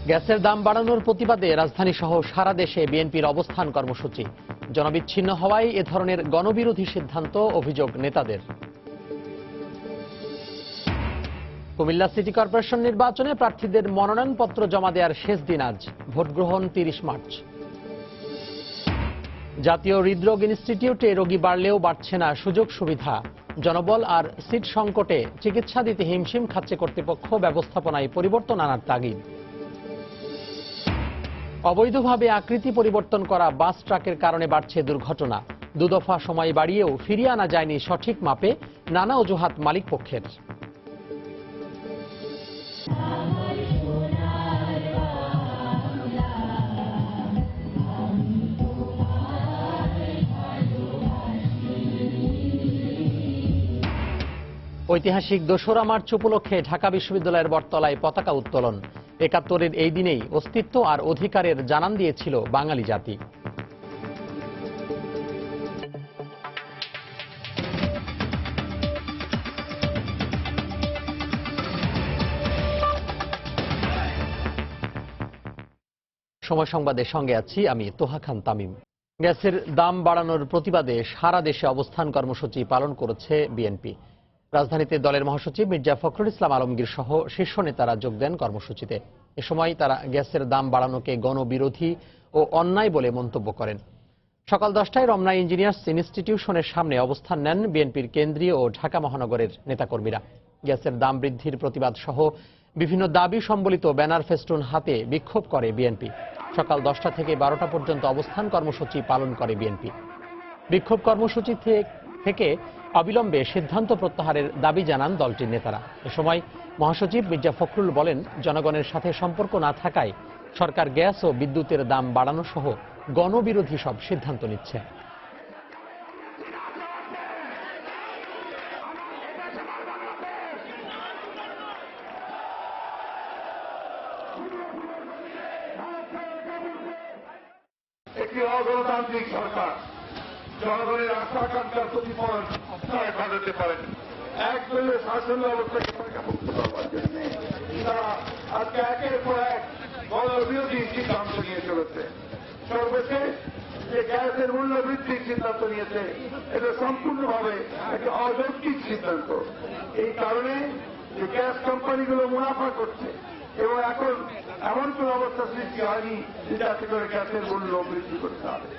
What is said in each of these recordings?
গ্যাসের দাম বাড়ানোর প্রতিবাদে রাজধানী সহ সারা দেশে বিএনপির অবস্থান কর্মসূচি। জনবিচ্ছিন্ন হওয়ায় এ ধরনের গণবিরোধী সিদ্ধান্ত, অভিযোগ নেতাদের। কুমিল্লা সিটি কর্পোরেশন নির্বাচনে প্রার্থীদের মনোনয়নপত্র জমা দেওয়ার শেষ দিন আজ। ভোট গ্রহণ 30 মার্চ। জাতীয় হৃদরোগ ইনস্টিটিউটে রোগী বাড়লেও বাড়ছে না সুযোগ সুবিধা। জনবল আর সিট সংকটে চিকিৎসা দিতে হিমশিম খাচ্ছে কর্তৃপক্ষ, ব্যবস্থাপনায় পরিবর্তন আনার তাগিদ। অবৈধভাবে আকৃতি পরিবর্তন করা বাস ট্রাকের কারণে বাড়ছে দুর্ঘটনা। দুদফা সময় বাড়িয়েও ফিরিয়ে আনা যায়নি সঠিক মাপে, নানা অজুহাত মালিক পক্ষের। ঐতিহাসিক ২রা মার্চ উপলক্ষে ঢাকা বিশ্ববিদ্যালয়ের বটতলায় পতাকা উত্তোলন। ৭১-এর এই দিনেই অস্তিত্ব আর অধিকারের জানান দিয়েছিল বাঙালি জাতি। সময় সংবাদের সঙ্গে আছি আমি তোহা খান তামিম। গ্যাসের দাম বাড়ানোর প্রতিবাদে সারা দেশে অবস্থান কর্মসূচি পালন করেছে বিএনপি। রাজধানীতে দলের মহাসচিব মির্জা ফখরুল ইসলাম আলমগীর সহ শীর্ষ নেতারা যোগ দেন কর্মসূচিতে। এ সময় তারা গ্যাসের দাম বাড়ানোকে গণবিরোধী ও অন্যায় বলে মন্তব্য করেন। সকাল 10টায় রমনা ইঞ্জিনিয়ার্স ইনস্টিটিউশনের সামনে অবস্থান নেন বিএনপির কেন্দ্রীয় ও ঢাকা মহানগরের নেতাকর্মীরা। গ্যাসের দাম বৃদ্ধির প্রতিবাদ সহ বিভিন্ন দাবি সম্বলিত ব্যানার ফেস্টুন হাতে বিক্ষোভ করে বিএনপি। সকাল 10টা থেকে 12টা পর্যন্ত অবস্থান কর্মসূচি পালন করে বিএনপি। বিক্ষোভ কর্মসূচি থেকে অবিলম্বে সিদ্ধান্ত প্রত্যাহারের দাবি জানান দলটির নেতারা। এ সময় মহাসচিব মির্জা ফখরুল বলেন, জনগণের সাথে সম্পর্ক না থাকায় সরকার গ্যাস ও বিদ্যুতের দাম বাড়ানো সহ গণবিরোধী সব সিদ্ধান্ত নিচ্ছে। একটি অগণতান্ত্রিক সরকার জনগণের আশা আকাঙ্ক্ষার প্রতিফলন তারা ঘটাতে পারেন। একদলীয় শাসন ব্যবস্থাকে মুক্ত করবার জন্য তারা আজকে একের পর এক গণবিরোধী সিদ্ধান্ত নিয়ে চলেছে। সর্বশেষ যে গ্যাসের মূল্য বৃদ্ধির সিদ্ধান্ত নিয়েছে, এটা সম্পূর্ণভাবে একটি অযৌক্তিক সিদ্ধান্ত। এই কারণে যে গ্যাস কোম্পানিগুলো মুনাফা করছে এবং এখন এমন কোন অবস্থা সৃষ্টি হয়নি যে যাতে করে গ্যাসের মূল্য বৃদ্ধি করতে হবে।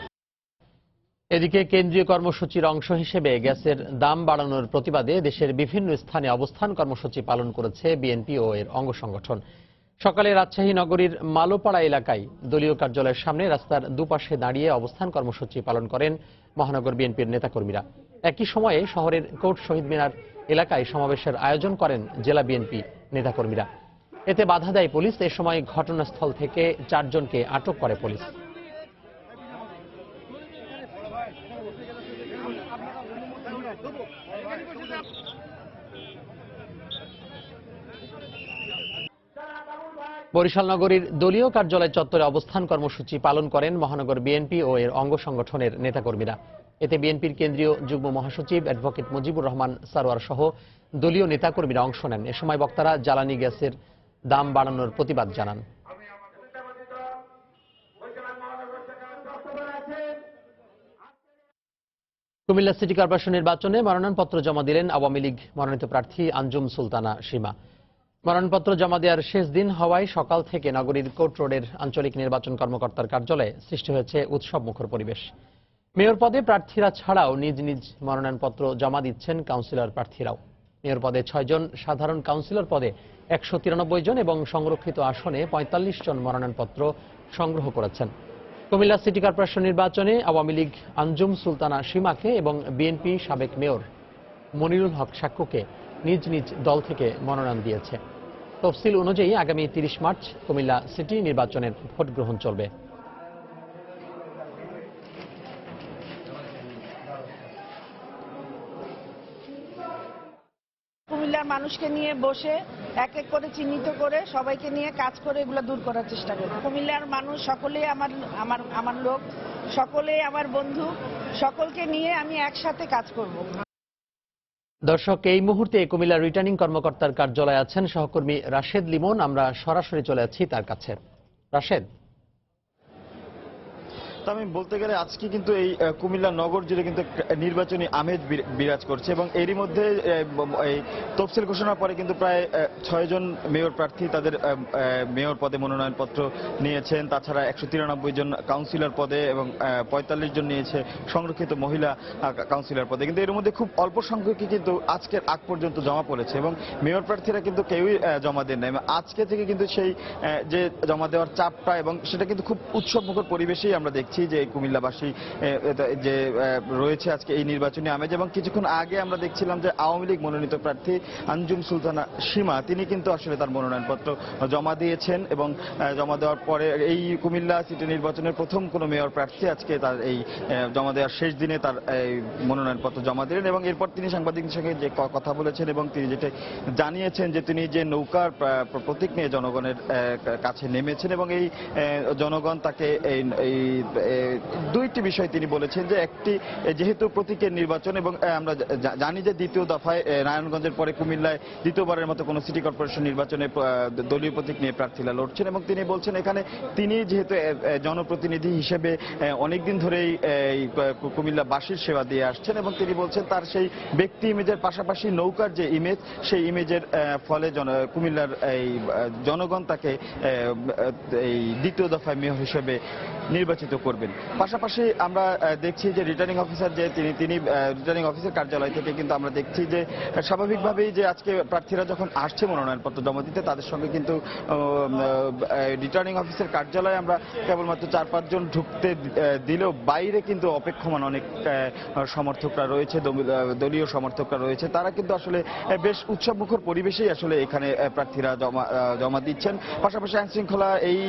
এদিকে কেন্দ্রীয় কর্মসূচির অংশ হিসেবে গ্যাসের দাম বাড়ানোর প্রতিবাদে দেশের বিভিন্ন স্থানে অবস্থান কর্মসূচি পালন করেছে বিএনপি ও এর অঙ্গ সংগঠন। সকালে রাজশাহী নগরীর মালোপাড়া এলাকায় দলীয় কার্যালয়ের সামনে রাস্তার দুপাশে দাঁড়িয়ে অবস্থান কর্মসূচি পালন করেন মহানগর বিএনপির নেতাকর্মীরা। একই সময়ে শহরের কোর্ট শহীদ মিনার এলাকায় সমাবেশের আয়োজন করেন জেলা বিএনপি নেতাকর্মীরা। এতে বাধা দেয় পুলিশ। এ সময় ঘটনাস্থল থেকে 4 জনকে আটক করে পুলিশ। বরিশাল নগরীর দলীয় কার্যালয় চত্বরে অবস্থান কর্মসূচি পালন করেন মহানগর বিএনপি ও এর অঙ্গ সংগঠনের নেতাকর্মীরা। এতে বিএনপির কেন্দ্রীয় যুগ্ম মহাসচিব অ্যাডভোকেট মুজিবুর রহমান সারোয়ার সহ দলীয় নেতাকর্মীরা অংশ নেন। এ সময় বক্তারা জ্বালানি গ্যাসের দাম বাড়ানোর প্রতিবাদ জানান। কুমিল্লা সিটি কর্পোরেশন নির্বাচনে মনোনয়নপত্র জমা দিলেন আওয়ামী লীগ মনোনীত প্রার্থী আঞ্জুম সুলতানা সীমা। মনোনয়নপত্র জমা দেওয়ার শেষ দিন হওয়ায় সকাল থেকে নগরীর কোর্ট রোডের আঞ্চলিক নির্বাচন কর্মকর্তার কার্যালয়ে সৃষ্টি হয়েছে উৎসব মুখর পরিবেশ। মেয়র পদে প্রার্থীরা ছাড়াও নিজ নিজ মনোনয়নপত্র জমা দিচ্ছেন কাউন্সিলর প্রার্থীরাও। মেয়র পদে 6 জন, সাধারণ কাউন্সিলর পদে 193 জন এবং সংরক্ষিত আসনে 45 জন মনোনয়নপত্র সংগ্রহ করেছেন। কুমিল্লা সিটি কর্পোরেশন নির্বাচনে আওয়ামী লীগ আঞ্জুম সুলতানা সীমাকে এবং বিএনপি সাবেক মেয়র মনিরুল হক সাক্কুকে নিজ নিজ দল থেকে মনোনয়ন দিয়েছে। তফসিল অনুযায়ী আগামী 30 মার্চ কুমিল্লা সিটি নির্বাচনের ভোট গ্রহণ চলবে। কুমিল্লার মানুষকে নিয়ে বসে এক এক করে চিহ্নিত করে সবাইকে নিয়ে কাজ করে এগুলো দূর করার চেষ্টা করব। কুমিল্লার মানুষ সকলেই আমার লোক, সকলেই আমার বন্ধু, সকলকে নিয়ে আমি একসাথে কাজ করব। দর্শক, এই মুহূর্তে কুমিল্লা রিটার্নিং কর্মকর্তার কার্যালয়ে আছেন সহকর্মী রাশেদ লিমন। আমরা সরাসরি চলে যাচ্ছি তার কাছে। রাশেদ। আমি বলতে গেলে আজকে কিন্তু এই কুমিল্লা নগর জুড়ে কিন্তু নির্বাচনী আমেজ বিরাজ করছে এবং এরই মধ্যে এই তফসিল ঘোষণার পরে কিন্তু প্রায় 6 জন মেয়র প্রার্থী তাদের মেয়র পদে মনোনয়নপত্র নিয়েছেন। তাছাড়া 193 জন কাউন্সিলর পদে এবং 45 জন নিয়েছে সংরক্ষিত মহিলা কাউন্সিলর পদে। কিন্তু এর মধ্যে খুব অল্প সংখ্যকই কিন্তু আজকের আগ পর্যন্ত জমা পড়েছে এবং মেয়র প্রার্থীরা কিন্তু কেউই জমা দেন নাই। আজকে থেকে কিন্তু সেই যে জমা দেওয়ার চাপটা এবং সেটা কিন্তু খুব উৎসবমুখর পরিবেশেই আমরা দেখছি যে কুমিল্লাবাসী যে রয়েছে আজকে এই নির্বাচনী আমেজ। এবং কিছুক্ষণ আগে আমরা দেখছিলাম যে আওয়ামী লীগ মনোনীত প্রার্থী আঞ্জুম সুলতানা সীমা তিনি কিন্তু আসলে তার মনোনয়নপত্র জমা দিয়েছেন এবং জমা দেওয়ার পরে এই কুমিল্লা সিটি নির্বাচনের প্রথম কোনো মেয়র প্রার্থী আজকে তার এই জমা দেওয়ার শেষ দিনে তার এই মনোনয়নপত্র জমা দিলেন এবং এরপর তিনি সাংবাদিকদের সঙ্গে যে কথা বলেছেন এবং তিনি যেটা জানিয়েছেন যে তিনি যে নৌকার প্রতীক নিয়ে জনগণের কাছে নেমেছেন এবং এই জনগণ তাকে এই দুইটি বিষয় তিনি বলেছেন যে একটি যেহেতু প্রতীকের নির্বাচন এবং আমরা জানি যে দ্বিতীয় দফায় নারায়ণগঞ্জের পরে কুমিল্লায় দ্বিতীয়বারের মতো কোনো সিটি কর্পোরেশন নির্বাচনে দলীয় প্রতীক নিয়ে প্রার্থীরা লড়ছেন এবং তিনি বলছেন এখানে তিনি যেহেতু জনপ্রতিনিধি হিসেবে অনেকদিন ধরেই কুমিল্লাবাসীর সেবা দিয়ে আসছেন এবং তিনি বলছেন তার সেই ব্যক্তি ইমেজের পাশাপাশি নৌকার যে ইমেজ সেই ইমেজের ফলে কুমিল্লার এই জনগণ তাকে এই দ্বিতীয় দফায় মেয়র হিসেবে নির্বাচিত করবেন। পাশাপাশি আমরা দেখছি যে রিটার্নিং অফিসার যে তিনি রিটার্নিং অফিসার কার্যালয় থেকে কিন্তু আমরা দেখছি যে স্বাভাবিকভাবেই যে আজকে প্রার্থীরা যখন আসছে মনোনয়নপত্র জমা দিতে তাদের সঙ্গে কিন্তু রিটার্নিং অফিসার কার্যালয়ে আমরা কেবলমাত্র 4-5 জন ঢুকতে দিলেও বাইরে কিন্তু অপেক্ষমান অনেক সমর্থকরা রয়েছে, দলীয় সমর্থকরা রয়েছে। তারা কিন্তু আসলে বেশ উৎসবমুখর পরিবেশেই আসলে এখানে প্রার্থীরা জমা দিচ্ছেন। পাশাপাশি আইনশৃঙ্খলা এই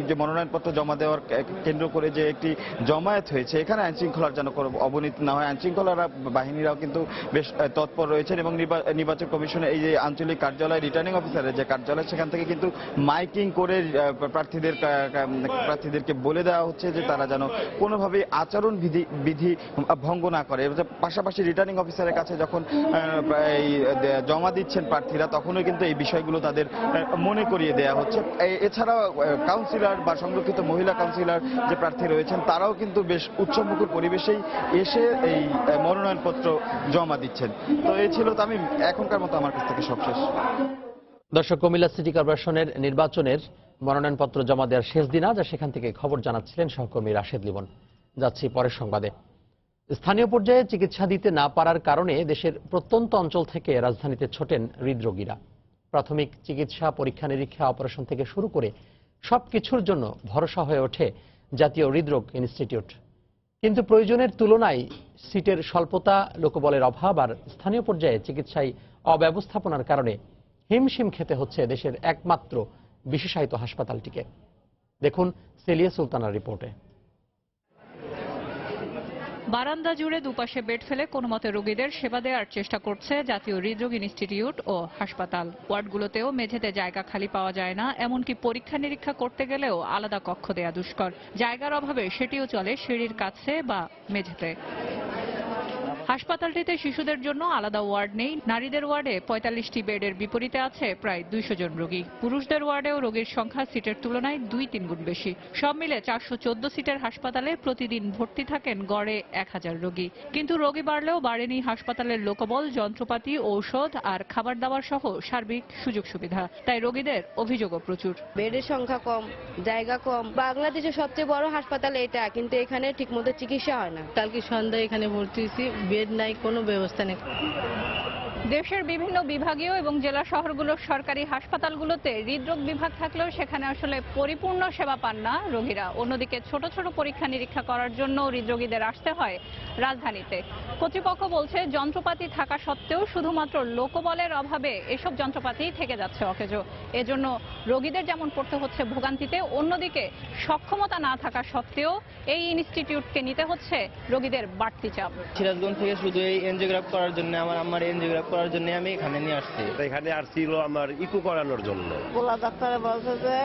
যে মনোনয়নপত্র জমা দেওয়ার কেন্দ্র করে যে একটি জমায়েত হয়েছে এখানে আইনশৃঙ্খলার যেন কোনো অবনতি না হয়, আইনশৃঙ্খলা বাহিনীরাও কিন্তু বেশ তৎপর রয়েছেন এবং নির্বাচন কমিশনের এই যে আঞ্চলিক কার্যালয় রিটার্নিং অফিসারের যে কার্যালয় সেখান থেকে কিন্তু মাইকিং করে প্রার্থীদেরকে বলে দেওয়া হচ্ছে যে তারা যেন কোনোভাবেই আচরণ বিধি ভঙ্গ না করে। পাশাপাশি রিটার্নিং অফিসারের কাছে যখন জমা দিচ্ছেন প্রার্থীরা তখনও কিন্তু এই বিষয়গুলো তাদের মনে করিয়ে দেওয়া হচ্ছে। এছাড়াও কাউন্সিলর বা সংরক্ষিত মহিলা কাউন্সিলর যে প্রার্থী রয়েছেন তারাও কিন্তু বেশ উৎসবমুখর পরিবেশেই এসে এই মনোনয়নপত্র জমা দিচ্ছেন। তো এই ছিল আমি এখনকার মতো আমার কাছ থেকে সবশেষ। দর্শক, কুমিল্লা সিটি কর্পোরেশনের নির্বাচনের মনোনয়নপত্র জমা দেওয়ার শেষ দিন আজ, সেখান থেকে খবর জানাচ্ছিলেন সহকর্মী রাশেদ লিমন। যাচ্ছি পরের সংবাদে। স্থানীয় পর্যায়ে চিকিৎসা দিতে না পারার কারণে দেশের প্রত্যন্ত অঞ্চল থেকে রাজধানীতে ছোটেন হৃদরোগীরা। প্রাথমিক চিকিৎসা, পরীক্ষা নিরীক্ষা, অপারেশন থেকে শুরু করে সবকিছুর জন্য ভরসা হয়ে ওঠে জাতীয় হৃদরোগ ইনস্টিটিউট। কিন্তু প্রয়োজনের তুলনায় সিটের স্বল্পতা, লোকবলের অভাব আর স্থানীয় পর্যায়ে চিকিৎসায় অব্যবস্থাপনার কারণে হিমশিম খেতে হচ্ছে দেশের একমাত্র বিশেষায়িত হাসপাতালটিকে। দেখুন সেলিয়া সুলতানার রিপোর্টে। বারান্দা জুড়ে দুপাশে বেড ফেলে কোনোমতে রোগীদের সেবা দেওয়ার চেষ্টা করছে জাতীয় হৃদরোগ ইনস্টিটিউট ও হাসপাতাল। ওয়ার্ডগুলোতেও মেঝেতে জায়গা খালি পাওয়া যায় না, এমনকি পরীক্ষা নিরীক্ষা করতে গেলেও আলাদা কক্ষ দেয়া দুষ্কর। জায়গার অভাবে সেটিও চলে সিঁড়ির কাছে বা মেঝেতে। হাসপাতালটিতে শিশুদের জন্য আলাদা ওয়ার্ড নেই। নারীদের ওয়ার্ডে 45টি বেডের বিপরীতে আছে প্রায় 200 জন রোগী। পুরুষদের ওয়ার্ডেও রোগীর সংখ্যা সিটের তুলনায় 2-3 গুণ বেশি। সব মিলে 414 সিটের হাসপাতালে প্রতিদিন ভর্তি থাকেন গড়ে 1000 রোগী। কিন্তু রোগী বাড়লেও বাড়েনি হাসপাতালের লোকবল, যন্ত্রপাতি, ঔষধ আর খাবার দাবার সহ সার্বিক সুযোগ সুবিধা। তাই রোগীদের অভিযোগও প্রচুর। বেডের সংখ্যা কম, জায়গা কম। বাংলাদেশের সবচেয়ে বড় হাসপাতাল এটা, কিন্তু এখানে ঠিকমতো চিকিৎসা হয় না। কালকে সন্ধ্যায় এখানে ভর্তি হয়েছি, বেড নাই, কোনো ব্যবস্থা নেই। দেশের বিভিন্ন বিভাগীয় এবং জেলা শহরগুলোর সরকারি হাসপাতালগুলোতে হৃদরোগ বিভাগ থাকলেও সেখানে আসলে পরিপূর্ণ সেবা পান না রোগীরা। অন্যদিকে ছোট ছোট পরীক্ষা নিরীক্ষা করার জন্য হৃদরোগীদের আসতে হয় রাজধানীতে। কর্তৃপক্ষ বলছে যন্ত্রপাতি থাকা সত্ত্বেও শুধুমাত্র লোকবলের অভাবে এসব যন্ত্রপাতি থেকে যাচ্ছে অকেজো। এজন্য রোগীদের যেমন পড়তে হচ্ছে ভোগান্তিতে, অন্যদিকে সক্ষমতা না থাকা সত্ত্বেও এই ইনস্টিটিউটকে নিতে হচ্ছে রোগীদের বাড়তি চাপ। সিরাজগঞ্জ থেকে শুধু এই এনজিওগ্রাফ করার জন্য আমার এনজিওগ্রাফ করার জন্য আমি এখানে নিয়ে আসছি। এখানে আসছিল আমার ইকো করানোর জন্য। পোলা ডাক্তারে বলছে যে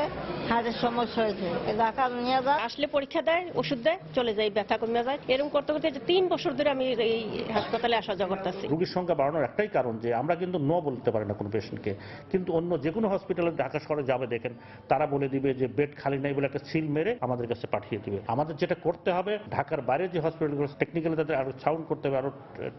হাড়ের সমস্যা হয়েছে ঢাকা নিয়ে যা আসলে পরীক্ষা দেয়, ওষুধ দেয়, চলে যায়, ব্যথা কমে যায়। এরকম করতে করতে যে 3 বছর ধরে আমি এই হাসপাতালে আসা যাওয়া করতেছি। রোগীর সংখ্যা বাড়ানোর একটাই কারণ যে আমরা কিন্তু নো বলতে পারি না কোনো পেশেন্টকে, কিন্তু অন্য যে কোনো হসপিটালে ঢাকা শহরে যাবে দেখেন তারা বলে দিবে যে বেড খালি নাই বলে একটা সিল মেরে আমাদের কাছে পাঠিয়ে দিবে। আমাদের যেটা করতে হবে, ঢাকার বাইরে যে হসপিটালগুলো টেকনিক্যালি তাদের আরো সাউন্ড করতে হবে, আরো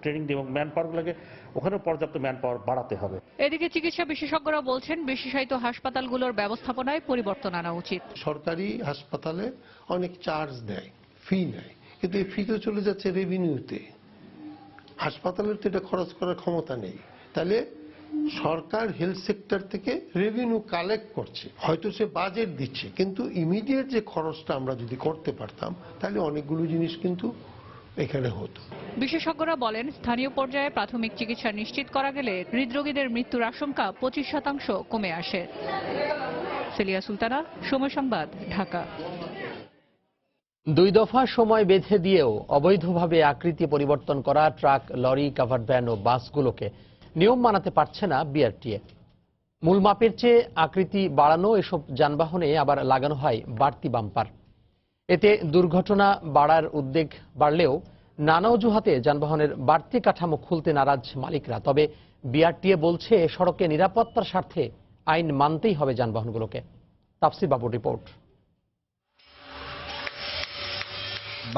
ট্রেনিং দিয়ে এবং ম্যান পাওয়ারগুলোকে ওখানেও পর্যাপ্ত ম্যান পাওয়ার বাড়াতে হবে। এদিকে চিকিৎসা বিশেষজ্ঞরা বলছেন বিশেষায়িত হাসপাতালগুলোর ব্যবস্থাপনায় পরিবর্তন আনা উচিত। সরকারি হাসপাতালে অনেক চার্জ দেয়, ফি নেয়, কিন্তু এই ফি তো চলে যাচ্ছে রেভিনিউতে। হাসপাতালের তো এটা খরচ করার ক্ষমতা নেই। তাহলে সরকার হেলথ সেক্টর থেকে রেভিনিউ কালেক্ট করছে, হয়তো সে বাজেট দিচ্ছে, কিন্তু ইমিডিয়েট যে খরচটা আমরা যদি করতে পারতাম তাহলে অনেকগুলো জিনিস কিন্তু এখানে হতো। বিশেষজ্ঞরা বলেন স্থানীয় পর্যায়ে প্রাথমিক চিকিৎসা নিশ্চিত করা গেলে হৃদরোগীদের মৃত্যুর আশঙ্কা 25% কমে আসে। সেলিয়া সুলতানা, সময় সংবাদ, ঢাকা। 2 দফা সময় বেঁধে দিয়েও অবৈধভাবে আকৃতি পরিবর্তন করা ট্রাক, লরি, কাভার্ড ভ্যান ও বাসগুলোকে নিয়ম মানাতে পারছে না বিআরটিএ। মূল মাপের চেয়ে আকৃতি বাড়ানো এসব যানবাহনে আবার লাগানো হয় বাড়তি বাম্পার। এতে দুর্ঘটনা বাড়ার উদ্বেগ বাড়লেও নানা অজুহাতে যানবাহনের বাড়তি কাঠামো খুলতে নারাজ মালিকরা। তবে বিআরটিএ বলছে সড়কে নিরাপত্তার স্বার্থে আইন মানতেই হবে যানবাহনগুলোকে। তাফসির বাবুর রিপোর্ট।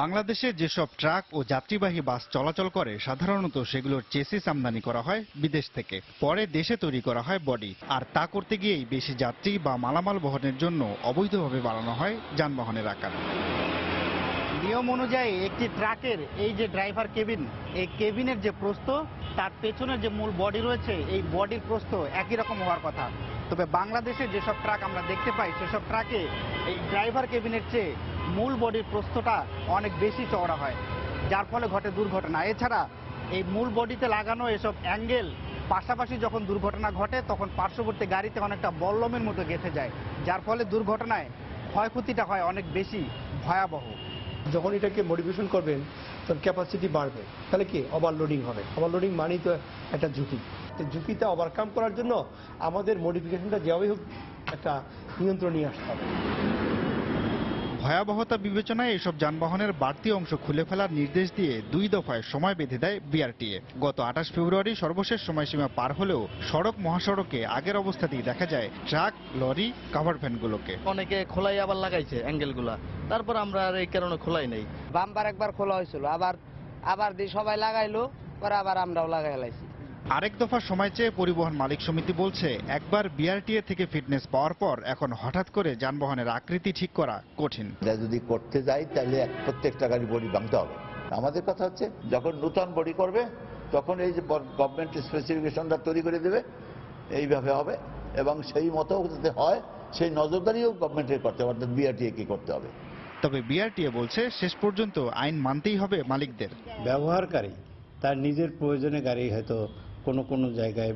বাংলাদেশে যেসব ট্রাক ও যাত্রীবাহী বাস চলাচল করে সাধারণত সেগুলোর চেসিস আমদানি করা হয় বিদেশ থেকে, পরে দেশে তৈরি করা হয় বডি। আর তা করতে গিয়েই বেশি যাত্রী বা মালামাল বহনের জন্য অবৈধভাবে বাড়ানো হয় যানবাহনের আকার। নিয়ম অনুযায়ী একটি ট্রাকের এই যে ড্রাইভার কেবিন, এই কেবিনের যে প্রস্থ, তার পেছনের যে মূল বডি রয়েছে, এই বডির প্রস্থ একই রকম হওয়ার কথা। তবে বাংলাদেশে যেসব ট্রাক আমরা দেখতে পাই সেসব ট্রাকে এই ড্রাইভার কেবিনের চেয়ে মূল বডির প্রস্থটা অনেক বেশি চওড়া হয়, যার ফলে ঘটে দুর্ঘটনা। এছাড়া এই মূল বডিতে লাগানো এসব অ্যাঙ্গেল পাশাপাশি যখন দুর্ঘটনা ঘটে তখন পার্শ্ববর্তী গাড়িতে অনেকটা বল্লমের মতো গেঁথে যায়, যার ফলে দুর্ঘটনায় ক্ষয়ক্ষতিটা হয় অনেক বেশি ভয়াবহ। যখন এটাকে মডিফিকেশন করবেন তখন ক্যাপাসিটি বাড়বে, তাহলে কি ওভারলোডিং হবে। ওভারলোডিং মানেই তো একটা ঝুঁকি। এই ঝুঁকিটা ওভারকাম করার জন্য আমাদের মডিফিকেশনটা যেভাবেই হোক একটা নিয়ন্ত্রণ নিয়ে আসতে হবে। ভয়াবহতা বিবেচনায় এসব যানবাহনের বাড়তি অংশ খুলে ফেলার নির্দেশ দিয়ে 2 দফায় সময় বেঁধে দেয় বিআরটিএ। গত 28 ফেব্রুয়ারি সর্বশেষ সময়সীমা পার হলেও সড়ক মহাসড়কে আগের অবস্থাতেই দেখা যায় ট্রাক, লরি, কাভার্ড ভ্যানগুলোকে। অনেকে খোলাই আবার লাগাইছে অ্যাঙ্গেলগুলা, তারপর আমরা আর এই কারণে খোলাই নেই। বাম্পার একবার খোলা হয়েছিল, আবার দিয়ে সবাই লাগাইলো, পরে আবার আমরাও লাগাই লাইছি। আরেক দফা সময় চেয়ে পরিবহন মালিক সমিতি বলছে একবার বিআরটিএ থেকে ফিটনেস পাওয়ার পর এখন হঠাৎ করে যানবাহনের আকৃতি ঠিক করা কঠিন। যদি করতে যাই তাহলে প্রত্যেকটা গাড়ি বডি ভাঙতে হবে। আমাদের কথা হচ্ছে যখন নতুন বডি করবে তখন এই যে গভর্নমেন্ট স্পেসিফিকেশনটা তৈরি করে দেবে, এইভাবে হবে এবং সেই মতো যাতে হয় সেই নজরদারিও গভর্নমেন্টের করতে হবে, অর্থাৎ বিআরটিএ কি করতে হবে। তবে বিআরটিএ বলছে শেষ পর্যন্ত আইন মানতেই হবে মালিকদের। ব্যবহারকারী তার নিজের প্রয়োজনে গাড়ি হয়তো কোনো জায়গায়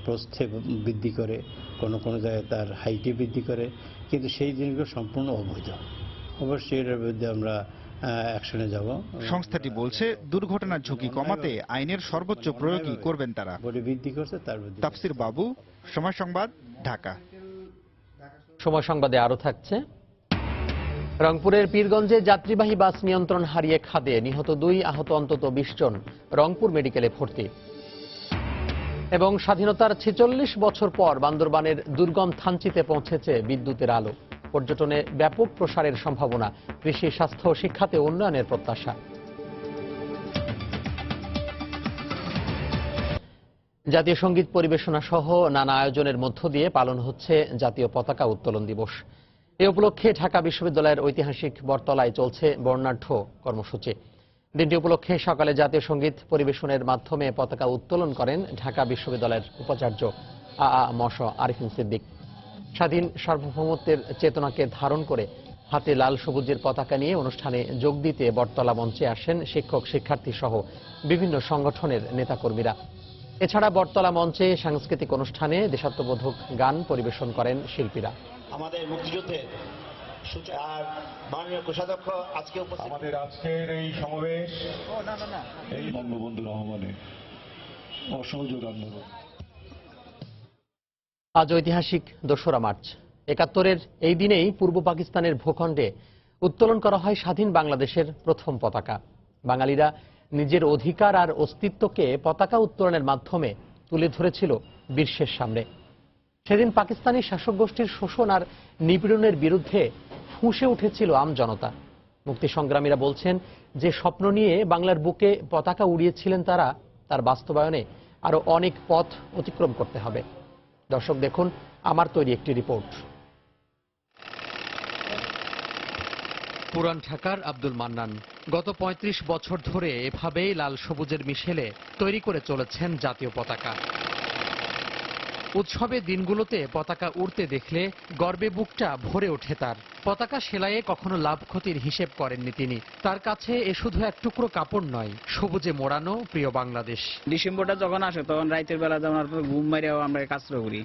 প্রস্থে বৃদ্ধি করে, কোনো জায়গায় তার হাইটে বৃদ্ধি করে, কিন্তু সেই জিনিসগুলো সম্পূর্ণ অবৈধ। অবশ্যই এর বিরুদ্ধে আমরা অ্যাকশনে যাব। সংস্থাটি বলছে দুর্ঘটনার ঝুঁকি কমাতে আইনের সর্বোচ্চ প্রয়োগই করবেন তারা। বডি বৃদ্ধি করছে তার বিরুদ্ধে। তাফসির বাবু, সময় সংবাদ, ঢাকা। সময় সংবাদে আরো থাকছে। রংপুরের পীরগঞ্জে যাত্রীবাহী বাস নিয়ন্ত্রণ হারিয়ে খাদে, নিহত 2, আহত অন্তত 20 জন, রংপুর মেডিকেলে ভর্তি। এবং স্বাধীনতার 46 বছর পর বান্দরবানের দুর্গম থানচিতে পৌঁছেছে বিদ্যুতের আলো। পর্যটনে ব্যাপক প্রসারের সম্ভাবনা, কৃষি, স্বাস্থ্য, শিক্ষাতে উন্নয়নের প্রত্যাশা। জাতীয় সঙ্গীত পরিবেশনা সহ নানা আয়োজনের মধ্য দিয়ে পালন হচ্ছে জাতীয় পতাকা উত্তোলন দিবস। এ উপলক্ষে ঢাকা বিশ্ববিদ্যালয়ের ঐতিহাসিক বটতলায় চলছে বর্ণাঢ্য কর্মসূচি। দিনটি উপলক্ষে সকালে জাতীয় সঙ্গীত পরিবেশনের মাধ্যমে পতাকা উত্তোলন করেন ঢাকা বিশ্ববিদ্যালয়ের উপাচার্য মশ আরিফিন সিদ্দিক। স্বাধীন সার্বভৌমত্বের চেতনাকে ধারণ করে হাতে লাল সবুজের পতাকা নিয়ে অনুষ্ঠানে যোগ দিতে বটতলা মঞ্চে আসেন শিক্ষক, শিক্ষার্থী সহ বিভিন্ন সংগঠনের নেতাকর্মীরা। এছাড়া বটতলা মঞ্চে সাংস্কৃতিক অনুষ্ঠানে দেশাত্মবোধক গান পরিবেশন করেন শিল্পীরা। আমাদের মুক্তিযুদ্ধের আর মাননীয় কোষাধ্যক্ষ আজকে আমাদের আজকের এই সমাবেশ এই বঙ্গবন্ধু রহমানের অসহযোগ আন্দোলন। আজ ঐতিহাসিক 2রা মার্চ। 71-এর এই দিনেই পূর্ব পাকিস্তানের ভূখণ্ডে উত্তোলন করা হয় স্বাধীন বাংলাদেশের প্রথম পতাকা। বাঙালিরা নিজের অধিকার আর অস্তিত্বকে পতাকা উত্তোলনের মাধ্যমে তুলে ধরেছিল বিশ্বের সামনে। সেদিন পাকিস্তানি শাসক গোষ্ঠীর শোষণ আর নিপীড়নের বিরুদ্ধে ফুঁসে উঠেছিল আমজনতা। মুক্তি সংগ্রামীরা বলছেন, যে স্বপ্ন নিয়ে বাংলার বুকে পতাকা উড়িয়েছিলেন তারা, তার বাস্তবায়নে আরো অনেক পথ অতিক্রম করতে হবে। দর্শক দেখুন আমার তৈরি একটি রিপোর্ট। পুরান ঢাকার আব্দুল মান্নান গত ৩৫ বছর ধরে এভাবেই লাল সবুজের মিশেলে তৈরি করে চলেছেন জাতীয় পতাকা। উৎসবের দিনগুলোতে পতাকা উড়তে দেখলে গর্বে বুকটা ভরে ওঠে তার। পতাকা সেলাইয়ে কখনো লাভ ক্ষতির হিসেব করেননি তিনি। তার কাছে এ শুধু এক টুকরো কাপড় নয়, সবুজে মোড়ানো প্রিয় বাংলাদেশ। ডিসেম্বরটা যখন আসে তখন রাতের বেলা যাওয়ার পর ঘুম মারিয়াও আমরা কাজ করি।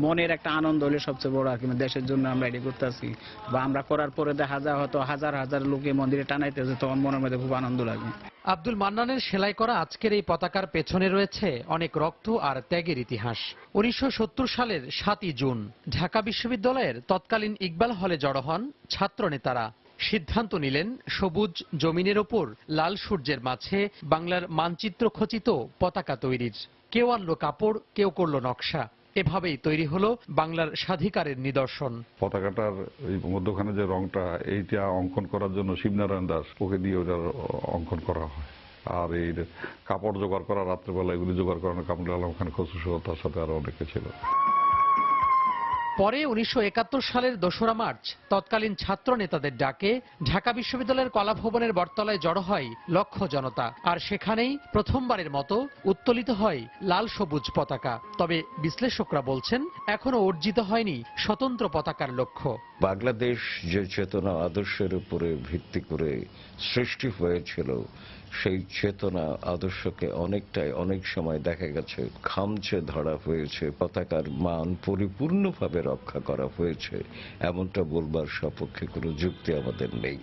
মনের একটা আনন্দ হলে সবচেয়ে বড় আর কি, দেশের জন্য আমরা এটি করতেছি বা আমরা করার পরে দেখা যায় হয়তো হাজার হাজার লোকে মন্দিরে টানাইতেছে, তখন মনের মধ্যে খুব আনন্দ লাগে। আব্দুল মান্নানের সেলাই করা আজকের এই পতাকার পেছনে রয়েছে অনেক রক্ত আর ত্যাগের ইতিহাস। 1970 সালের 7ই জুন ঢাকা বিশ্ববিদ্যালয়ের তৎকালীন ইকবাল হলে জড়ো হন ছাত্র নেতারা। সিদ্ধান্ত নিলেন সবুজ জমিনের ওপর লাল সূর্যের মাঝে বাংলার মানচিত্র খচিত পতাকা তৈরির। কেউ আনলো কাপড়, কেউ করলো নকশা। এভাবেই তৈরি হলো বাংলার স্বাধিকারের নিদর্শন। পতাকাটার এই মধ্যখানে যে রংটা, এইটা অঙ্কন করার জন্য শিবনারায়ণ দাস ওকে দিয়ে ওটার অঙ্কন করা হয়। আর এই কাপড় জোগাড় করা, রাত্রেবেলা এগুলি জোগাড় করানো কামরুল আলম খান খসরু সহ তার সাথে আরো অনেকে ছিল। পরে 1971 সালের 2রা মার্চ তৎকালীন ছাত্র নেতাদের ডাকে ঢাকা বিশ্ববিদ্যালয়ের কলাভবনের বটতলায় জড়ো হয় লক্ষ জনতা। আর সেখানেই প্রথমবারের মতো উত্তোলিত হয় লাল সবুজ পতাকা। তবে বিশ্লেষকরা বলছেন, এখনো অর্জিত হয়নি স্বতন্ত্র পতাকার লক্ষ্য। বাংলাদেশ যে চেতনা আদর্শের উপরে ভিত্তি করে সৃষ্টি হয়েছিল, সেই চেতনা আদর্শকে অনেক সময় দেখা গেছে খামচে ধরা হয়েছে, পতাকার মান পরিপূর্ণভাবে রক্ষা করা হয়েছে, এমনটা বলবার সপক্ষে কোনো যুক্তি আমাদের নেই।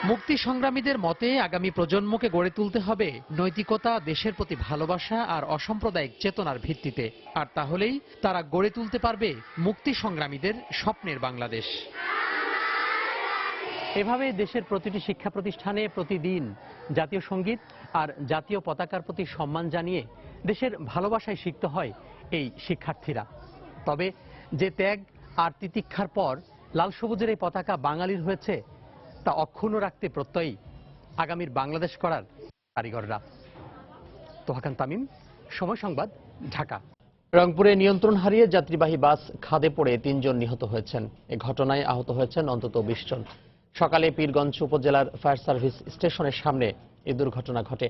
মুক্তি সংগ্রামীদের মতে আগামী প্রজন্মকে গড়ে তুলতে হবে নৈতিকতা, দেশের প্রতি ভালোবাসা আর অসাম্প্রদায়িক চেতনার ভিত্তিতে। আর তাহলেই তারা গড়ে তুলতে পারবে মুক্তি সংগ্রামীদের স্বপ্নের বাংলাদেশ। এভাবে দেশের প্রতিটি শিক্ষা প্রতিষ্ঠানে প্রতিদিন জাতীয় সঙ্গীত আর জাতীয় পতাকার প্রতি সম্মান জানিয়ে দেশের ভালোবাসায় শিখতে হয় এই শিক্ষার্থীরা। তবে যে ত্যাগ আর তিতিক্ষার পর লাল সবুজের এই পতাকা বাঙালির হয়েছে, তা অক্ষুণ্ণ রাখতে প্রত্যয়ী আগামীর বাংলাদেশ করার কারিগররা। তোহা খান তামিম, সময় সংবাদ, ঢাকা। রংপুরে নিয়ন্ত্রণ হারিয়ে যাত্রীবাহী বাস খাদে পড়ে 3 জন নিহত হয়েছেন। এ ঘটনায় আহত হয়েছেন অন্তত 20 জন। সকালে পীরগঞ্জ উপজেলার ফায়ার সার্ভিস স্টেশনের সামনে এই দুর্ঘটনা ঘটে।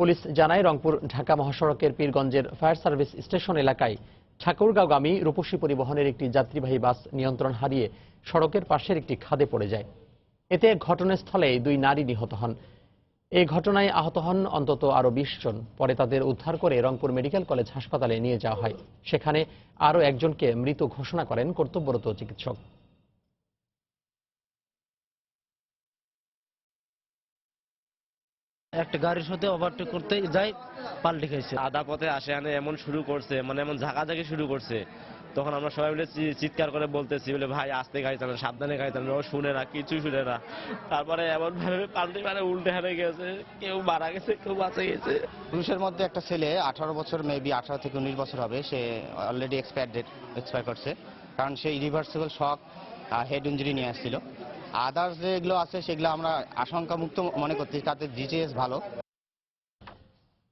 পুলিশ জানায়, রংপুর ঢাকা মহাসড়কের পীরগঞ্জের ফায়ার সার্ভিস স্টেশন এলাকায় ঠাকুরগাঁওগামী রূপসী পরিবহনের একটি যাত্রীবাহী বাস নিয়ন্ত্রণ হারিয়ে সড়কের পাশের একটি খাদে পড়ে যায়। এতে ঘটনাস্থলে 2 নারী নিহত হন। এই ঘটনায় আহত হন অন্তত আরো 20 জন। পরে তাদের উদ্ধার করে রংপুর মেডিকেল কলেজ হাসপাতালে নিয়ে যাওয়া হয়। সেখানে আরো একজনকে মৃত ঘোষণা করেন কর্তব্যরত চিকিৎসক। একটা গাড়ির সাথে ওভারটেক করতে যাই, পাল্টে খাইছে। আধা পথে আসে আনে এমন শুরু করছে, মানে এমন ঝাঁকাঝাঁকি শুরু করছে। তখন আমরা সবাই মিলে চিৎকার করে বলতেছি, বলে ভাই আস্তে গাড়ি চালান, সাবধানে গাড়ি চালান। ও শুনে না, কিছু শুনে না। তারপরে এমন ভাবে পাল্টে উল্টে হারে গেছে, কেউ মারা গেছে, কেউ বাঁচে গেছে। পুরুষের মধ্যে একটা ছেলে 18 বছর, মেবি 18 থেকে 19 বছর হবে, সে অলরেডি এক্সপায়ার করছে, কারণ সে ইরিভার্সিবল শক হেড ইঞ্জুরি নিয়ে আসছিল। আদার্স যেগুলো আছে সেগুলো আমরা আশঙ্কা মুক্ত মনে করছি, তাতে জিজিএস ভালো।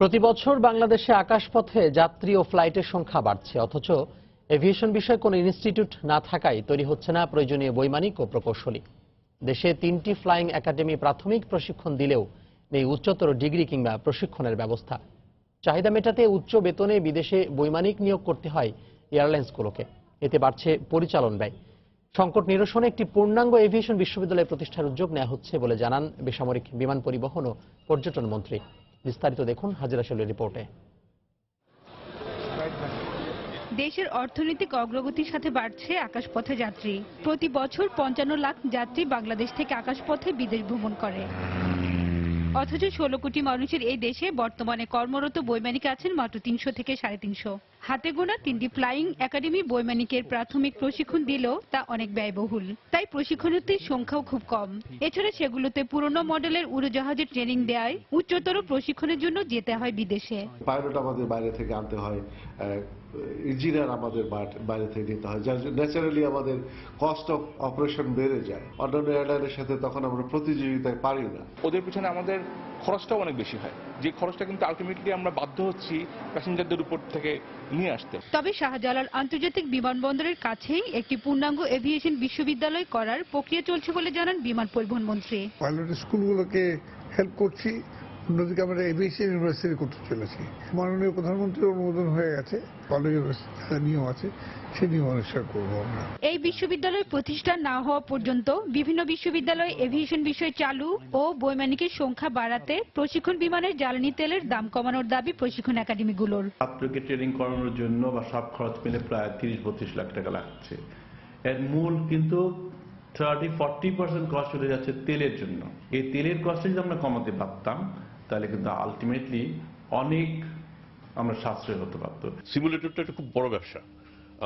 প্রতি বছর বাংলাদেশে আকাশপথে যাত্রী ও ফ্লাইটের সংখ্যা বাড়ছে, অথচ এভিয়েশন বিষয়ে কোনো ইনস্টিটিউট না থাকায় তৈরি হচ্ছে না প্রয়োজনীয় বৈমানিক ও প্রকৌশলী। দেশে 3টি ফ্লাইং একাডেমি প্রাথমিক প্রশিক্ষণ দিলেও নেই উচ্চতর ডিগ্রি কিংবা প্রশিক্ষণের ব্যবস্থা। চাহিদা মেটাতে উচ্চ বেতনে বিদেশে বৈমানিক নিয়োগ করতে হয় এয়ারলাইন্সগুলোকে। এতে বাড়ছে পরিচালন ব্যয়। সংকট নিরসনে একটি পূর্ণাঙ্গ এভিয়েশন বিশ্ববিদ্যালয় প্রতিষ্ঠার উদ্যোগ নেওয়া হচ্ছে বলে জানান বেসামরিক বিমান পরিবহন ও পর্যটন মন্ত্রী। বিস্তারিত দেখুন হাজিরা শৈলের রিপোর্টে। দেশের অর্থনৈতিক অগ্রগতির সাথে বাড়ছে আকাশপথে যাত্রী। প্রতি বছর 55 লাখ যাত্রী বাংলাদেশ থেকে আকাশপথে বিদেশ ভ্রমণ করে। অথচ 16 কোটি মানুষের এই দেশে বর্তমানে কর্মরত বৈমানিক আছেন মাত্র 300 থেকে 350। হাতে গোনা 3টি ফ্লাইং একাডেমি বৈমানিকের প্রাথমিক প্রশিক্ষণ দিলেও তা অনেক ব্যয়বহুল, তাই প্রশিক্ষণার্থীর সংখ্যাও খুব কম। এছাড়া সেগুলোতে পুরনো মডেলের উড়োজাহাজের ট্রেনিং দেয় উচ্চতর প্রশিক্ষণের জন্য যেতে হয় বিদেশে। পাইলট আমাদের বাইরে থেকে আনতে হয়, ইঞ্জিনিয়ার আমাদের বাইরে থেকে নিতে হয়, যার ন্যাচারালি আমাদের কস্ট অফ অপারেশন বেড়ে যায়। অন্যান্য এয়ারলাইনের সাথে তখন আমরা প্রতিযোগিতায় পারি না। ওদের পিছনে আমাদের খরচটাও অনেক বেশি হয়, যে খরচটা কিন্তু আলটিমেটলি আমরা বাধ্য হচ্ছি প্যাসেঞ্জারদের উপর থেকে নিয়ে আসতে। তবে শাহজালাল আন্তর্জাতিক বিমানবন্দরের কাছেই একটি পূর্ণাঙ্গ এভিয়েশন বিশ্ববিদ্যালয় করার প্রক্রিয়া চলছে বলে জানান বিমান পরিবহন মন্ত্রী। পাইলট স্কুলগুলোকে হেল্প করছি, অন্যদিকে আমরা এভিয়েশন ইউনিভার্সিটি করতে চলেছি। মাননীয় প্রধানমন্ত্রীর অনুমোদন হয়ে গেছে, কলেজ নিয়ম আছে, সেই নিয়ম অনুসারে করবো আমরা। এই বিশ্ববিদ্যালয় প্রতিষ্ঠা না হওয়া পর্যন্ত বিভিন্ন বিশ্ববিদ্যালয়ে এভিয়েশন বিষয় চালু ও বৈমানিকের সংখ্যা বাড়াতে প্রশিক্ষণ বিমানের জ্বালানি তেলের দাম কমানোর দাবি প্রশিক্ষণ একাডেমিগুলোর। ছাত্রকে ট্রেনিং করানোর জন্য বা সব খরচ মিলে প্রায় 30-32 লাখ টাকা লাগছে। এর মূল কিন্তু 30-40% কস্ট চলে যাচ্ছে তেলের জন্য। এই তেলের কস্টটা যদি আমরা কমাতে পারতাম তাহলে কিন্তু আলটিমেটলি অনেক আমরা সাশ্রয় হতে পারতো। সিমুলেটরটা একটা খুব বড় ব্যবসা।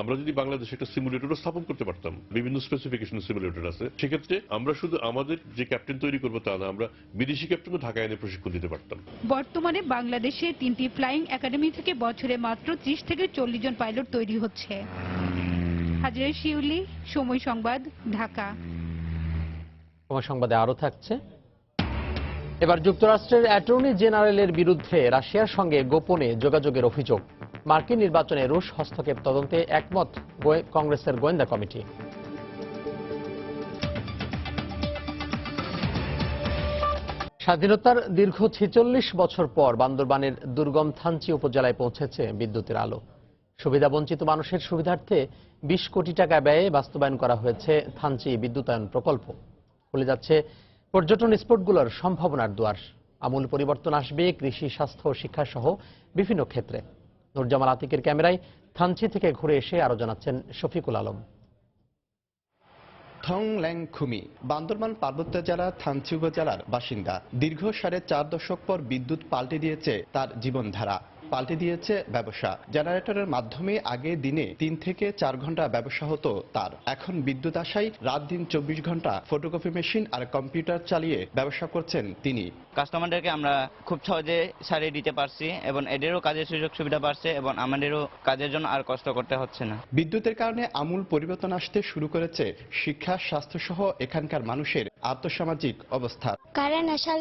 আমরা যদি বাংলাদেশে একটা সিমুলেটরও স্থাপন করতে পারতাম, বিভিন্ন স্পেসিফিকেশন সিমুলেটর আছে, সেক্ষেত্রে আমরা শুধু আমাদের যে ক্যাপ্টেন তৈরি করবো তা না, আমরা বিদেশি ক্যাপ্টেনও ঢাকায় এনে প্রশিক্ষণ দিতে পারতাম। বর্তমানে বাংলাদেশে 3টি ফ্লাইং একাডেমি থেকে বছরে মাত্র 30 থেকে 40 জন পাইলট তৈরি হচ্ছে। হাজিরা শিউলি, সময় সংবাদ, ঢাকা। সময় সংবাদে আরো থাকছে। এবার যুক্তরাষ্ট্রের অ্যাটর্নি জেনারেলের বিরুদ্ধে রাশিয়ার সঙ্গে গোপনে যোগাযোগের অভিযোগ। মার্কিন নির্বাচনে রুশ হস্তক্ষেপ তদন্তে একমত কংগ্রেসের গোয়েন্দা কমিটি। স্বাধীনতার দীর্ঘ 46 বছর পর বান্দরবানের দুর্গম থানচি উপজেলায় পৌঁছেছে বিদ্যুতের আলো। সুবিধাবঞ্চিত মানুষের সুবিধার্থে 20 কোটি টাকা ব্যয়ে বাস্তবায়ন করা হয়েছে থানচি বিদ্যুতায়ন প্রকল্প। খুলে যাচ্ছে পর্যটন স্পটগুলোর সম্ভাবনার দুয়ার। আমূল পরিবর্তন আসবে কৃষি, স্বাস্থ্য ও শিক্ষা সহ বিভিন্ন ক্ষেত্রে। নুরজামাল আতিকের ক্যামেরায় থানচি থেকে ঘুরে এসে আরো জানাচ্ছেন শফিকুল আলম। থং ল্যাং খুমি বান্দরবান পার্বত্য জেলা থানচি উপজেলার বাসিন্দা। দীর্ঘ 4.5 দশক পর বিদ্যুৎ পাল্টে দিয়েছে তার জীবনধারা, পাল্টে দিয়েছে ব্যবসা। জেনারেটরের মাধ্যমে আগে দিনে 3 থেকে 4 ঘন্টা ব্যবসা হতো তার। এখন বিদ্যুৎ আসায় রাত দিন 24 ঘন্টা ফটোকপি মেশিন আর কম্পিউটার চালিয়ে ব্যবসা করছেন তিনি। কাস্টমারদেরকে আমরা খুব সহজে সারিয়ে দিতে পারছি এবং এদেরও কাজের সুযোগ সুবিধা বাড়ছে এবং আমাদেরও কাজের জন্য আর কষ্ট করতে হচ্ছে না। বিদ্যুতের কারণে আমূল পরিবর্তন আসতে শুরু করেছে শিক্ষা, স্বাস্থ্য সহ এখানকার মানুষের আর্থসামাজিক অবস্থা। কারেন্ট আসার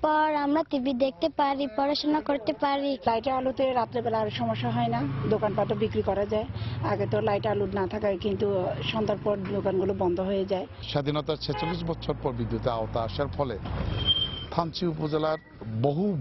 পর আমরা টিভি দেখতে পারি, পড়াশোনা করতে পারি। লাইটের আলোতে রাত্রেবেলা আর সমস্যা হয় না, দোকানপাটও বিক্রি করা যায়। আগে তো লাইট আলো না থাকায় কিন্তু সন্ধ্যার পর দোকানগুলো বন্ধ হয়ে যায়। স্বাধীনতার 46 বছর পর বিদ্যুতের আওতা আসার ফলে থানচি উপজেলার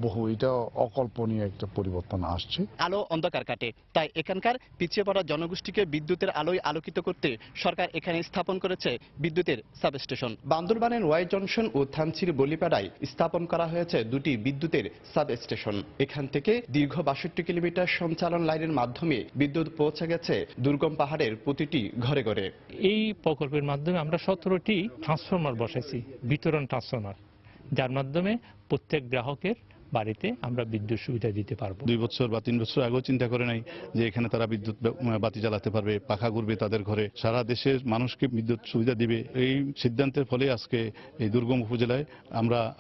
বহু এটা অকল্পনীয় একটা পরিবর্তন আসছে। আলো অন্ধকার কাটে, তাই এখানকার পিছিয়ে পড়া জনগোষ্ঠীকে বিদ্যুতের আলোয় আলোকিত করতে সরকার এখানে স্থাপন করেছে বিদ্যুতের সাবস্টেশন। বান্দরবানের ওয়াই জংশন ও থানচির বলিপাড়ায় স্থাপন করা হয়েছে 2টি বিদ্যুতের সাবস্টেশন। এখান থেকে দীর্ঘ 62 কিলোমিটার সঞ্চালন লাইনের মাধ্যমে বিদ্যুৎ পৌঁছে গেছে দুর্গম পাহাড়ের প্রতিটি ঘরে ঘরে। এই প্রকল্পের মাধ্যমে আমরা 17টি ট্রান্সফরমার বসাইছি, বিতরণ ট্রান্সফরমার, যার মাধ্যমে প্রত্যেক গ্রাহকের বাড়িতে আমরা বিদ্যুৎ সুবিধা দিতে পারবো। 2 বছর বা 3 বছর আগেও চিন্তা করে নাই যে এখানে তারা বিদ্যুৎ বাতি জ্বালাতে পারবে, পাখা ঘুরবে তাদের ঘরে, সারা দেশের মানুষকে বিদ্যুৎ সুবিধা দিবে। এই সিদ্ধান্তের ফলে আজকে এই দুর্গম উপজেলায়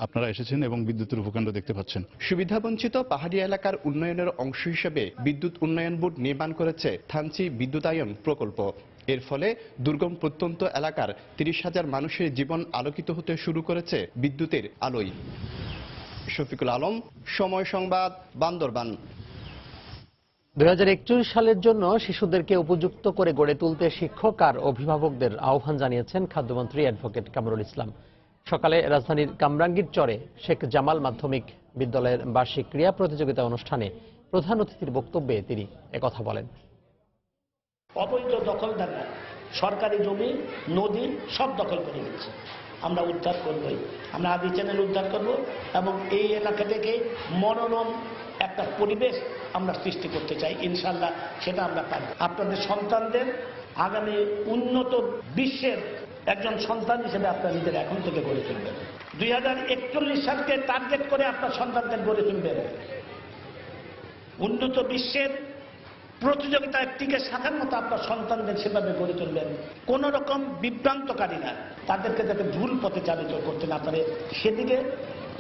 আপনারা এসেছেন এবং বিদ্যুতের উপকেন্দ্র দেখতে পাচ্ছেন। সুবিধাবঞ্চিত পাহাড়ি এলাকার উন্নয়নের অংশ হিসেবে বিদ্যুৎ উন্নয়ন বোর্ড নির্মাণ করেছে থানচি বিদ্যুতায়ন প্রকল্প। এর ফলে দুর্গম প্রত্যন্ত এলাকার 30,000 মানুষের জীবন আলোকিত হতে শুরু করেছে বিদ্যুতের আলোয়। শফিকুল আলম, সময় সংবাদ, বান্দরবান। 2041 সালের জন্য শিশুদেরকে উপযুক্ত করে গড়ে তুলতে শিক্ষক আর অভিভাবকদের আহ্বান জানিয়েছেন খাদ্যমন্ত্রী অ্যাডভোকেট কামরুল ইসলাম। সকালে রাজধানীর কামরাঙ্গীর চরে শেখ জামাল মাধ্যমিক বিদ্যালয়ের বার্ষিক ক্রীড়া প্রতিযোগিতা অনুষ্ঠানে প্রধান অতিথির বক্তব্যে তিনি একথা বলেন। অবৈধ দখলদাররা সরকারি জমি, নদী সব দখল করে নিচ্ছে। আমরা উদ্ধার করবই, আমরা আদি চ্যানেল উদ্ধার করব এবং এই এলাকা থেকে মনোরম একটা পরিবেশ আমরা সৃষ্টি করতে চাই। ইনশাল্লাহ সেটা আমরা পারব। আপনাদের সন্তানদের আগামী উন্নত বিশ্বের একজন সন্তান হিসেবে আপনারা নিজেরা এখন থেকে গড়ে তুলবেন। 2041 সালকে টার্গেট করে আপনার সন্তানদের গড়ে তুলবেন উন্নত বিশ্বের প্রতিযোগিতায় টিকে থাকার মতো আপনার সন্তানদের সেভাবে গড়ে তুলবেন। কোন রকম বিভ্রান্তকারীরা তাদেরকে যাতে ভুল পথে চালিত করতে না পারে সেদিকে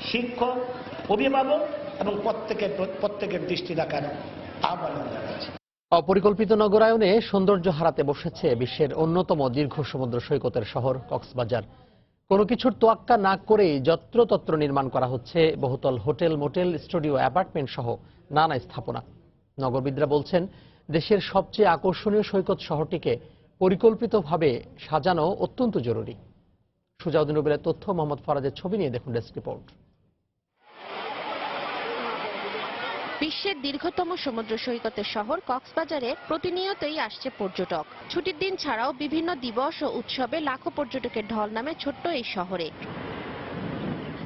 শিক্ষক, অভিভাবক এবং প্রত্যেকের দৃষ্টি রাখার আহ্বান জানাচ্ছি। অপরিকল্পিত নগরায়নে সৌন্দর্য হারাতে বসেছে বিশ্বের অন্যতম দীর্ঘ সমুদ্র সৈকতের শহর কক্সবাজার। কোনো কিছুর তোয়াক্কা না করেই যত্রতত্র নির্মাণ করা হচ্ছে বহুতল হোটেল, মোটেল, স্টুডিও, অ্যাপার্টমেন্ট সহ নানা স্থাপনা। নগরবিদরা বলছেন, দেশের সবচেয়ে আকর্ষণীয় সৈকত শহরটিকে পরিকল্পিতভাবে সাজানো অত্যন্ত জরুরি। সুজাউদ্দিন রুবেলের তথ্য, মোহাম্মদ ফরাজের ছবি নিয়ে দেখুন ডেস্ক রিপোর্ট। বিশ্বের দীর্ঘতম সমুদ্র সৈকতের শহর কক্সবাজারে প্রতিনিয়তই আসছে পর্যটক। ছুটির দিন ছাড়াও বিভিন্ন দিবস ও উৎসবে লাখো পর্যটকের ঢল নামে ছোট্ট এই শহরে।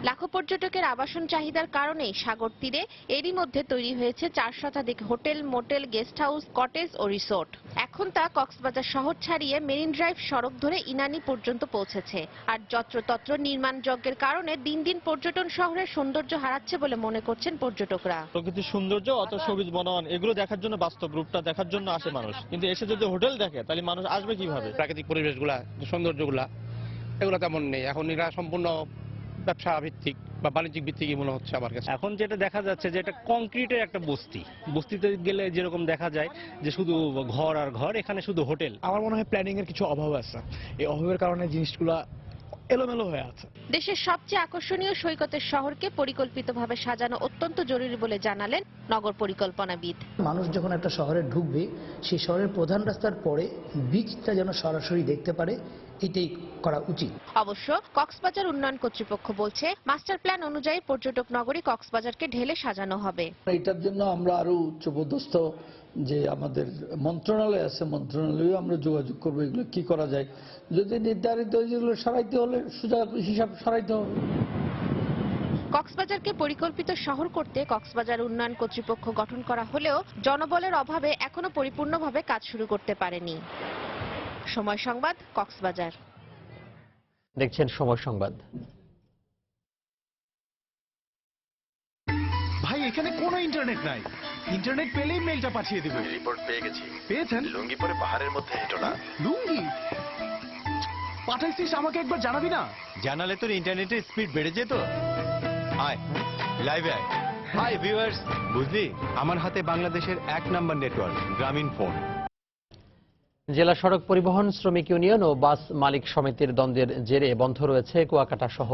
লাখো পর্যটকের আবাসন চাহিদার কারণেই সাগর তীরে এরই মধ্যে তৈরি হয়েছে 4 শতাধিক hotel, motel, guest house, cottage ও রিসোর্ট। এখন তা কক্সবাজার শহর ছাড়িয়ে মেরিন ড্রাইভ সড়ক ধরে ইনানি পর্যন্ত পৌঁছেছে। আর যত্রতত্র নির্মাণ যজ্ঞের কারণে দিন দিন পর্যটন শহরের সৌন্দর্য হারাচ্ছে বলে মনে করছেন পর্যটকরা। প্রকৃতির সৌন্দর্য, অত সবুজ বনায়ন, এগুলো দেখার জন্য, বাস্তব রূপটা দেখার জন্য আসে মানুষ। কিন্তু এসে যদি হোটেল দেখে তাহলে মানুষ আসবে কিভাবে? প্রাকৃতিক পরিবেশগুলা, সৌন্দর্যগুলা এগুলো তেমন নেই। এখন এরা সম্পূর্ণ ব্যবসা ভিত্তিক বা বাণিজ্যিক ভিত্তিকই মনে হচ্ছে আমার কাছে। এখন যেটা দেখা যাচ্ছে যে এটা কংক্রিটের একটা বস্তিতে গেলে যেরকম দেখা যায় যে শুধু ঘর আর ঘর, এখানে শুধু হোটেল। আমার মনে হয় প্ল্যানিং এর কিছু অভাব আছে। এই অভাবের কারণে জিনিসগুলো এলোমেলো হয়ে আছে। দেশের সবচেয়ে আকর্ষণীয় সৈকতের শহরকে পরিকল্পিতভাবে সাজানো অত্যন্ত জরুরি বলে জানালেন নগর পরিকল্পনাবিদ। মানুষ যখন একটা শহরে ঢুকবে, সেই শহরের প্রধান রাস্তার পরে বিচটা যেন সরাসরি দেখতে পারে, এটাই করা উচিত। অবশ্য কক্সবাজার উন্নয়ন কর্তৃপক্ষ বলছে, মাস্টার প্ল্যান অনুযায়ী পর্যটক নগরী কক্সবাজারকে ঢেলে সাজানো হবে। এটার জন্য আমরা আরো উচ্চপদস্থ যে আমাদের মন্ত্রণালয় আছে, মন্ত্রণালয়ে আমরা যোগাযোগ করবো এগুলো কি করা যায়। যদি নির্ধারিত যেগুলো সরাইতে হলে সোজা হিসাব সরাইতে হবে। কক্সবাজারকে পরিকল্পিত শহর করতে কক্সবাজার উন্নয়ন কর্তৃপক্ষ গঠন করা হলেও জনবলের অভাবে এখনো পরিপূর্ণভাবে কাজ শুরু করতে পারেনি। সময় সংবাদ, কক্সবাজার। দেখছেন সময় সংবাদ। ভাই, এখানে কোনো ইন্টারনেট নাই। ইন্টারনেট পেলেই মেলটা পাঠিয়ে দেব। রিপোর্ট পেয়ে গেছি। পেয়েছেন? লুঙ্গি পরে পাহাড়ের মধ্যে হেঁটো না। লুঙ্গি পাঠাইছিস, আমাকে একবার জানাবি না? জানালে তোর ইন্টারনেটের স্পিড বেড়ে যেত। আয় লাইভে আয়। হাই ভিউয়ার্স, বুঝলি আমার হাতে বাংলাদেশের 1 নম্বর নেটওয়ার্ক গ্রামীণ ফোন। জেলা সড়ক পরিবহন শ্রমিক ইউনিয়ন ও বাস মালিক সমিতির দ্বন্দ্বের জেরে বন্ধ রয়েছে কুয়াকাটা সহ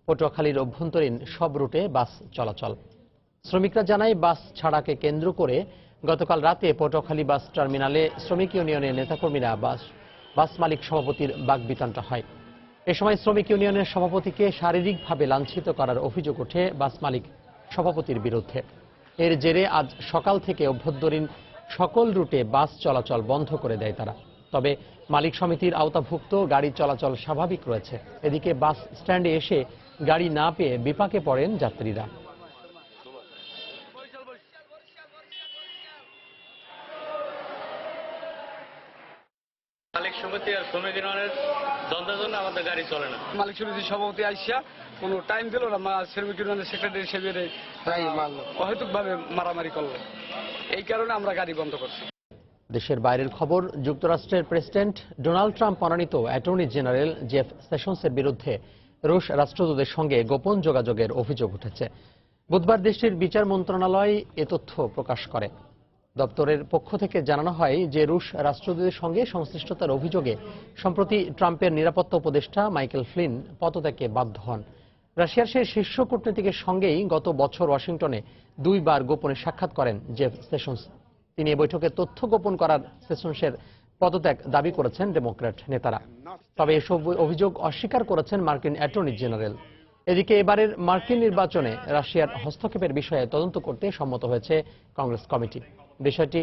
পটুয়াখালীর অভ্যন্তরীণ সব রুটে বাস চলাচল। শ্রমিকরা জানায়, বাস ছাড়াকে কেন্দ্র করে গতকাল রাতে পটুয়াখালী বাস টার্মিনালে শ্রমিক ইউনিয়নের নেতাকর্মীরা বাস মালিক সভাপতির বাকবিতণ্ডা হয়। এ সময় শ্রমিক ইউনিয়নের সভাপতিকে শারীরিকভাবে লাঞ্ছিত করার অভিযোগ ওঠে বাস মালিক সভাপতির বিরুদ্ধে। এর জেরে আজ সকাল থেকে অভ্যন্তরীণ সকল রুটে বাস চলাচল বন্ধ করে দেয় তারা। তবে মালিক সমিতির আওতাভুক্ত গাড়ি চলাচল স্বাভাবিক রয়েছে। এদিকে বাস স্ট্যান্ডে এসে গাড়ি না পেয়ে বিপাকে পড়েন যাত্রীরা। মালিক সমিতি আর শ্রমিক ইউনিয়নের দ্বন্দ্বের জন্য আমাদের গাড়ি চলে না। মালিক সমিতির সভাপতি আইসা কোনো টাইম দিল না, শ্রমিক ইউনিয়নের সেক্রেটারি সেবেরে অহেতুকভাবে মারামারি করলো। এই কারণে আমরা গাড়ি বন্ধ করছি। দেশের বাইরের খবর। যুক্তরাষ্ট্রের প্রেসিডেন্ট ডোনাল্ড ট্রাম্প মনোনীত অ্যাটর্নি জেনারেল জেফ সেশনসের বিরুদ্ধে রুশ রাষ্ট্রদূতের সঙ্গে গোপন যোগাযোগের অভিযোগ উঠেছে। বুধবার দেশটির বিচার মন্ত্রণালয় এ তথ্য প্রকাশ করে। দপ্তরের পক্ষ থেকে জানানো হয় যে রুশ রাষ্ট্রদূতের সঙ্গে সংশ্লিষ্টতার অভিযোগে সম্প্রতি ট্রাম্পের নিরাপত্তা উপদেষ্টা মাইকেল ফ্লিন পদত্যাগে বাধ্য হন। রাশিয়ার সেই শীর্ষ কূটনীতিকের সঙ্গেই গত বছর ওয়াশিংটনে 2 বার গোপনে সাক্ষাৎ করেন জেফ সেশনস। তিনি এই বৈঠকে তথ্য গোপন করার সেশনসের পদত্যাগ দাবি করেছেন ডেমোক্র্যাট নেতারা। তবে এসব অভিযোগ অস্বীকার করেছেন মার্কিন অ্যাটর্নি জেনারেল। এদিকে এবারের মার্কিন নির্বাচনে রাশিয়ার হস্তক্ষেপের বিষয়ে তদন্ত করতে সম্মত হয়েছে কংগ্রেস কমিটি। বিষয়টি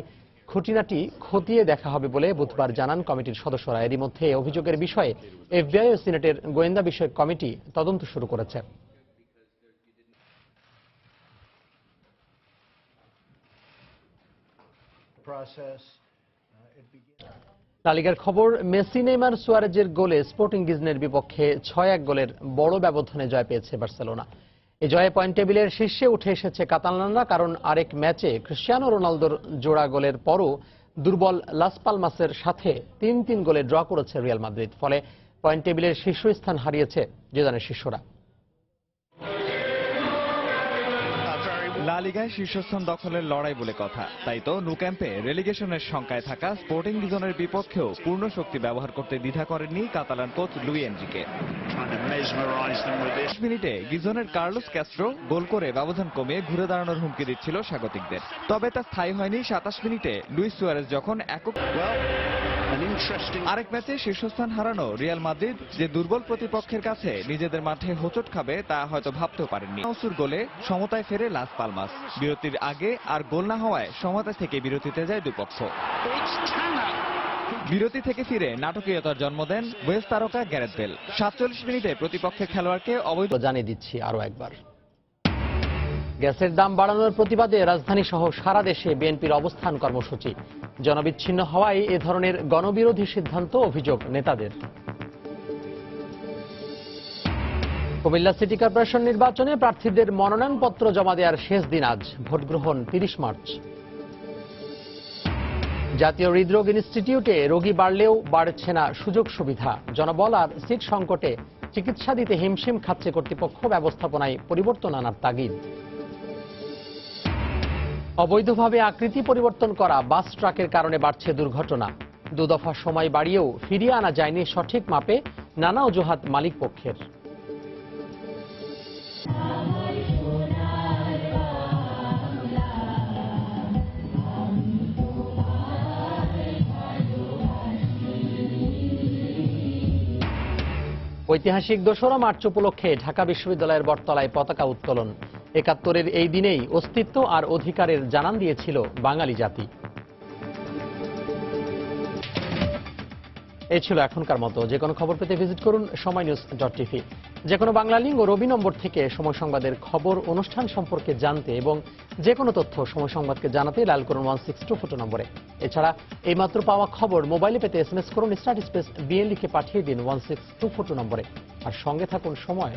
খুঁটিনাটি খতিয়ে দেখা হবে বলে বুধবার জানান কমিটির সদস্যরা। এরই মধ্যে অভিযোগের বিষয়ে এফবিআই ও সিনেটের গোয়েন্দা বিষয়ক কমিটি তদন্ত শুরু করেছে। লা লিগার খবর। মেসি, নেইমার, সুয়ারেজের গোলে স্পোর্টিং গিজনের বিপক্ষে 6-1 গোলের বড় ব্যবধানে জয় পেয়েছে বার্সেলোনা। এই জয়ে পয়েন্ট টেবিলের শীর্ষে উঠে এসেছে কাতালানরা, কারণ আরেক ম্যাচে ক্রিশ্চিয়ানো রোনালদোর জোড়া গোলের পরও দুর্বল লাস পালমাসের সাথে ৩-৩ গোলে ড্র করেছে রিয়াল মাদ্রিদ। ফলে পয়েন্ট টেবিলের শীর্ষস্থান হারিয়েছে জিদানের শিষ্যরা। লা লিগায় শীর্ষস্থান দখলের লড়াই বলে কথা, তাই তো ন্যু ক্যাম্পে রেলিগেশনের শঙ্কায় থাকা স্পোর্টিং লিজনের বিপক্ষেও পূর্ণ শক্তি ব্যবহার করতে দ্বিধা করেননি কাতালান কোচ লুই এনরিকে। 20 মিনিটে গিজনের কার্লোস ক্যাস্ট্রো গোল করে ব্যবধান কমিয়ে ঘুরে দাঁড়ানোর হুমকি দিচ্ছিল স্বাগতিকদের। তবে তা স্থায়ী হয়নি 27 মিনিটে লুইস সুয়ারেজ যখন একক। আরেক ম্যাচে শীর্ষস্থান হারানো রিয়াল মাদ্রিদ যে দুর্বল প্রতিপক্ষের কাছে নিজেদের মাঠে হোঁচট খাবে তা হয়তো ভাবতেও পারেননি। নসুর গোলে সমতায় ফেরে লাস পালমাস। বিরতির আগে আর গোল না হওয়ায় সমতা থেকে বিরতিতে যায় দুপক্ষ। বিরতি থেকে ফিরে নাটকীয়তার জন্ম দেন ওয়েস্ট তারকা গ্যারেথ বেল। 47 মিনিটে প্রতিপক্ষের খেলোয়াড়কে অবৈধ। জানিয়ে দিচ্ছি আরো একবার, গ্যাসের দাম বাড়ানোর প্রতিবাদে রাজধানী সহ সারা দেশে বিএনপির অবস্থান কর্মসূচি। জনবিচ্ছিন্ন হওয়ায় এ ধরনের গণবিরোধী সিদ্ধান্ত, অভিযোগ নেতাদের। কুমিল্লা সিটি কর্পোরেশন নির্বাচনে প্রার্থীদের মনোনয়নপত্র জমা দেওয়ার শেষ দিন আজ। ভোট গ্রহণ 30 মার্চ। জাতীয় হৃদরোগ ইনস্টিটিউটে রোগী বাড়লেও বাড়ছে না সুযোগ সুবিধা। জনবল আর সিট সংকটে চিকিৎসা দিতে হিমশিম খাচ্ছে কর্তৃপক্ষ। ব্যবস্থাপনায় পরিবর্তন আনার তাগিদ। অবৈধভাবে আকৃতি পরিবর্তন করা বাস ট্রাকের কারণে বাড়ছে দুর্ঘটনা। দুদফা সময় বাড়িয়েও ফিরিয়ে আনা যায়নি সঠিক মাপে, নানা অজুহাত মালিক পক্ষের। ঐতিহাসিক 2রা মার্চ উপলক্ষে ঢাকা বিশ্ববিদ্যালয়ের বটতলায় পতাকা উত্তোলন। 71-এর এই দিনেই অস্তিত্ব আর অধিকারের জানান দিয়েছিল বাঙালি জাতি। এই ছিল এখনকার মতো। যে কোনো খবর পেতে ভিজিট করুন সময়নিউজ.tv। যে কোনো বাংলা লিঙ্ক ও রবি নম্বর থেকে সময় সংবাদের খবর, অনুষ্ঠান সম্পর্কে জানতে এবং যে কোনো তথ্য সময় সংবাদকে জানাতে ডায়াল করুন 16242 নম্বরে। এছাড়া এইমাত্র পাওয়া খবর মোবাইলে পেতে SMS করুন *BN লিখে পাঠিয়ে দিন 16242 নম্বরে। আর সঙ্গে থাকুন সময়।